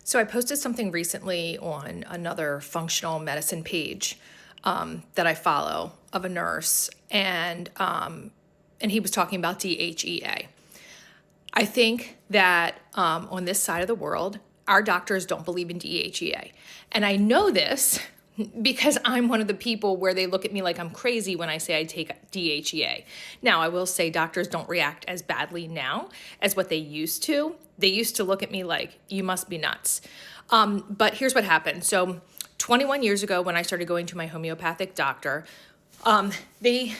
So I posted something recently on another functional medicine page that I follow of a nurse, and he was talking about DHEA. I think that on this side of the world, our doctors don't believe in DHEA. And I know this because I'm one of the people where they look at me like I'm crazy when I say I take DHEA. Now, I will say doctors don't react as badly now as what they used to. They used to look at me like, you must be nuts. But here's what happened. So 21 years ago, when I started going to my homeopathic doctor, they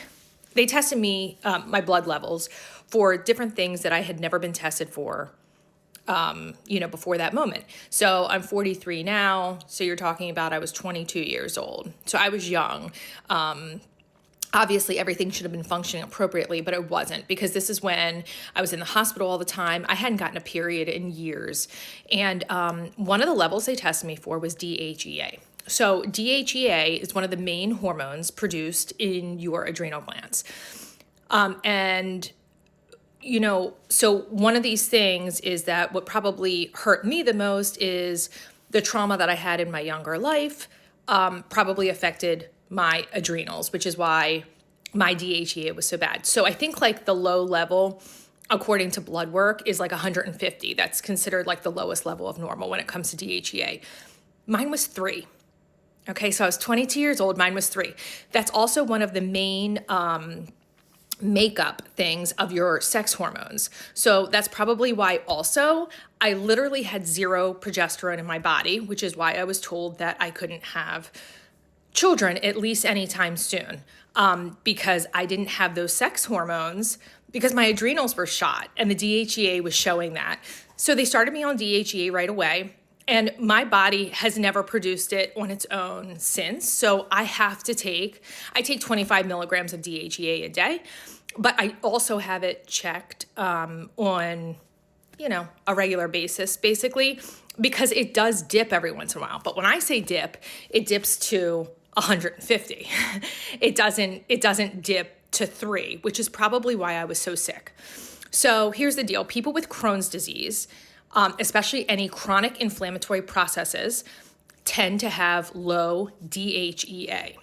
tested me, my blood levels, for different things that I had never been tested for, before that moment. So I'm 43 now. So you're talking about I was 22 years old. So I was young. Obviously, everything should have been functioning appropriately, but it wasn't, because this is when I was in the hospital all the time. I hadn't gotten a period in years. And one of the levels they tested me for was DHEA. So DHEA is one of the main hormones produced in your adrenal glands. So one of these things is that what probably hurt me the most is the trauma that I had in my younger life probably affected my adrenals, which is why my DHEA was so bad. So I think like the low level, according to blood work, is like 150. That's considered like the lowest level of normal when it comes to DHEA. Mine was 3. Okay, so I was 22 years old, mine was 3. That's also one of the main makeup things of your sex hormones. So that's probably why also I literally had 0 progesterone in my body, which is why I was told that I couldn't have children at least anytime soon, because I didn't have those sex hormones, because my adrenals were shot and the DHEA was showing that. So they started me on DHEA right away. And my body has never produced it on its own since. So I take 25 milligrams of DHEA a day, but I also have it checked on, a regular basis, basically, because it does dip every once in a while. But when I say dip, it dips to 150. It doesn't dip to 3, which is probably why I was so sick. So here's the deal. People with Crohn's disease, especially any chronic inflammatory processes, tend to have low DHEA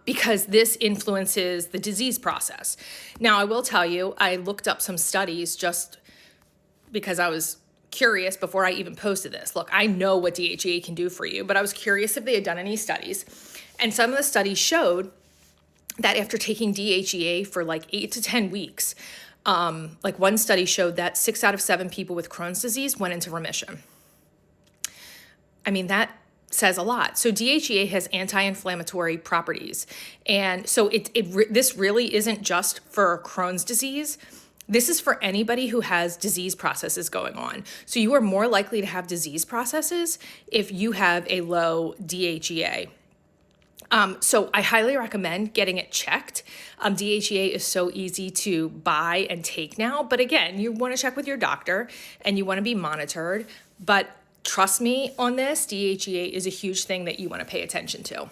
because this influences the disease process. Now, I will tell you, I looked up some studies just because I was curious before I even posted this. Look, I know what DHEA can do for you, but I was curious if they had done any studies. And some of the studies showed that after taking DHEA for like 8 to 10 weeks, like one study showed that 6 out of 7 people with Crohn's disease went into remission. I mean, that says a lot. So DHEA has anti-inflammatory properties. And so this really isn't just for Crohn's disease. This is for anybody who has disease processes going on. So you are more likely to have disease processes if you have a low DHEA. So I highly recommend getting it checked. DHEA is so easy to buy and take now. But again, you want to check with your doctor and you want to be monitored. But trust me on this, DHEA is a huge thing that you want to pay attention to.